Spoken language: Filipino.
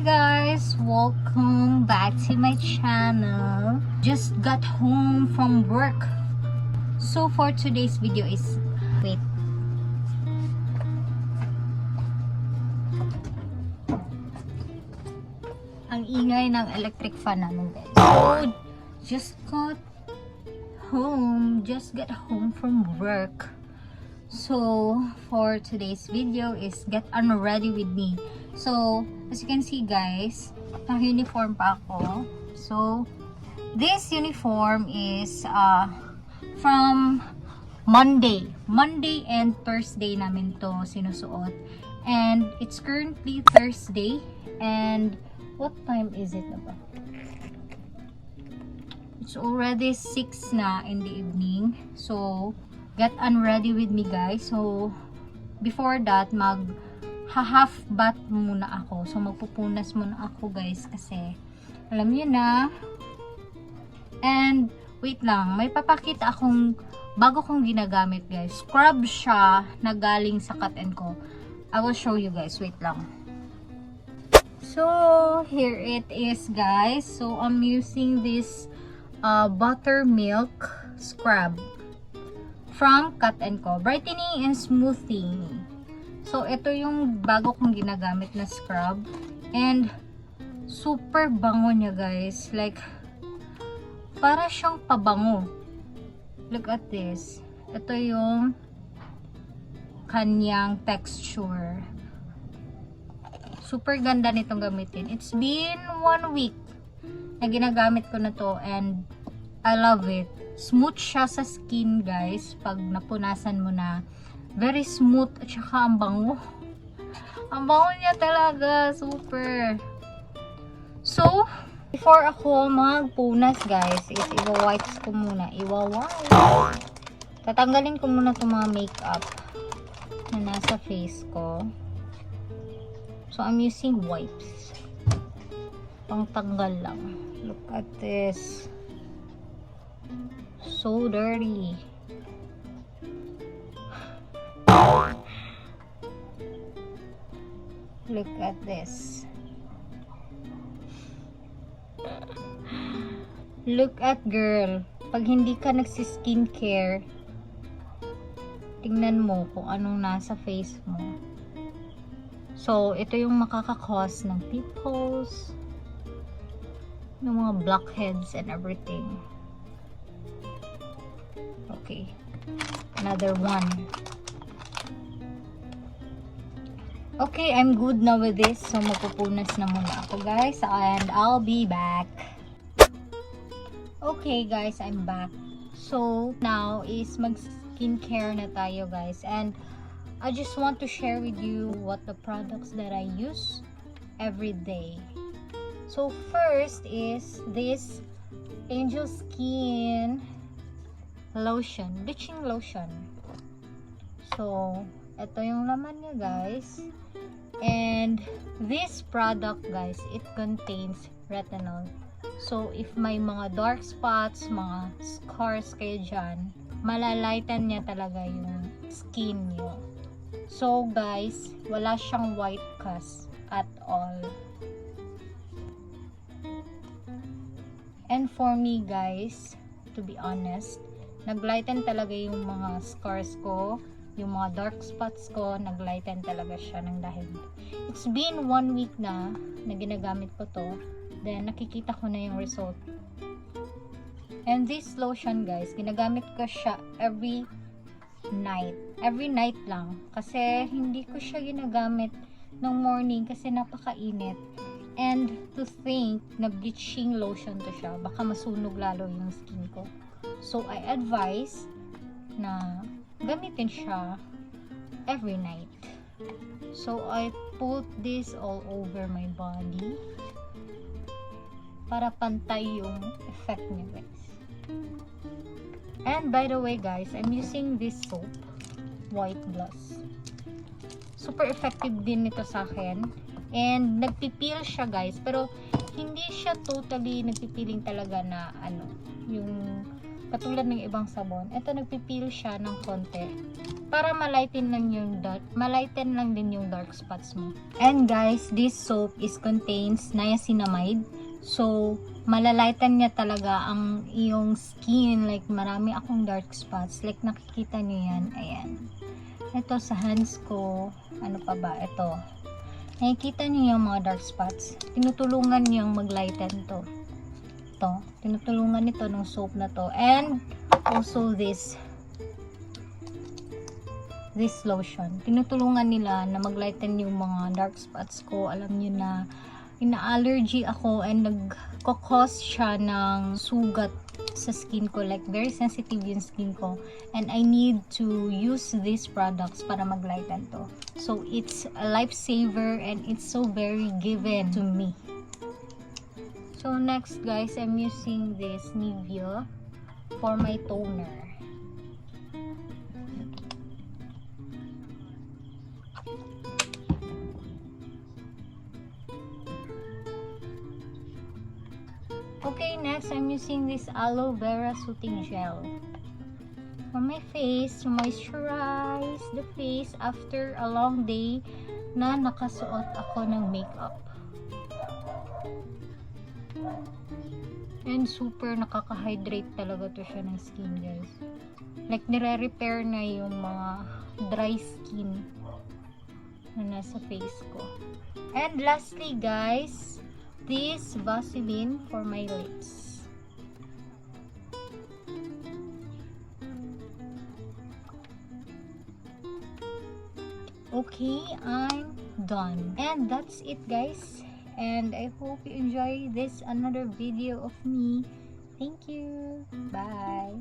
Hi guys, welcome back to my channel. Just got home from work. So for today's video is wait. Ang ingay ng electric fan namin guys. So just got home from work. So for today's video is get ready with me. So as you can see guys, naka-uniform pa ako. So this uniform is from Monday and Thursday namin to sinusuot. And it's currently Thursday. And what time is it na ba? It's already 6 na in the evening. So get ready with me guys. So before that, half bath muna ako. So magpupunas muna ako guys kasi alam niyo na. And wait lang, may papakita akong bago kong ginagamit guys. Scrub siya na galing sa Cut & Co. I will show you guys. Wait lang. So here it is guys. So I'm using this buttermilk scrub from Cut & Co. Brightening and smoothing. So ito yung bago kong ginagamit na scrub. And super bango niya guys. Like para siyang pabango. Look at this. Ito yung kanyang texture. Super ganda nitong gamitin. It's been 1 week na ginagamit ko na to and I love it. Smooth siya sa skin guys pag napunasan mo na. Very smooth at saka ang bango. Ang bango niya talaga. Super. So, before ako magpunas guys, is iwa-wipes ko muna. Iwa-wipe. Tatanggalin ko muna itong mga makeup na nasa face ko. So, I'm using wipes. Pangtanggal lang. Look at this. So dirty. Look at this. Look at girl. Pag hindi ka nagsi-skincare, tingnan mo kung anong nasa face mo. So, ito yung makaka-cause ng pimples, ng mga blackheads and everything. Okay. Another one. Okay, I'm good now with this. So, magpupunas na muna ako guys. And I'll be back. Okay guys, I'm back. So, now is mag-skincare na tayo guys. And I just want to share with you what the products that I use every day. So, first is this Angel Skin lotion. Bleaching lotion. So, ito yung laman niya guys. And this product guys, it contains retinol. So if may mga dark spots, mga scars kayo dyan, malalighten niya talaga yung skin niyo. So guys, wala siyang white cast at all. And for me guys, to be honest, naglighten talaga yung mga scars ko. Yung mga dark spots ko, naglighten talaga siya ng dahil. It's been 1 week na ginagamit ko to. Then, nakikita ko na yung result. And this lotion, guys, ginagamit ko siya every night. Every night lang. Kasi, hindi ko siya ginagamit ng morning kasi napakainit. And, to think na bleaching lotion to siya, baka masunog lalo yung skin ko. So, I advise na gamitin siya every night. So, I put this all over my body para pantay yung effect niya guys. And by the way guys, I'm using this soap, White Gloss. Super effective din nito sa akin. And nagpipil siya guys, pero hindi siya totally nagpipiling talaga na ano, yung Katulad ng ibang sabon. Ito, nagpipil siya ng konti. Para malighten lang din yung dark spots mo. And guys, this soap contains niacinamide. So, malalighten niya talaga ang iyong skin. Like, marami akong dark spots. Like, nakikita niyo yan. Ayan. Ito sa hands ko. Ano pa ba? Ito. Nakikita niyo yung mga dark spots. Tinutulungan niyang maglighten to. Ito. Tinutulungan nito ng soap na to. And, also this lotion. Tinutulungan nila na maglighten yung mga dark spots ko. Alam niyo na ina-allergy ako and nagkakos siya ng sugat sa skin ko. Like, very sensitive yung skin ko. And I need to use these products para maglighten to. So, it's a lifesaver and it's so very given to me. So, next guys, I'm using this Nivea for my toner. Okay, next I'm using this aloe vera soothing gel on my face to moisturize the face after a long day na nakasuot ako ng makeup. And super nakaka-hydrate talaga to siya ng skin, guys. Like, nire-repair na yung mga dry skin na nasa face ko. And lastly, guys, this Vaseline for my lips. Okay, I'm done. And that's it, guys. And I hope you enjoy this another video of me. Thank you. Bye.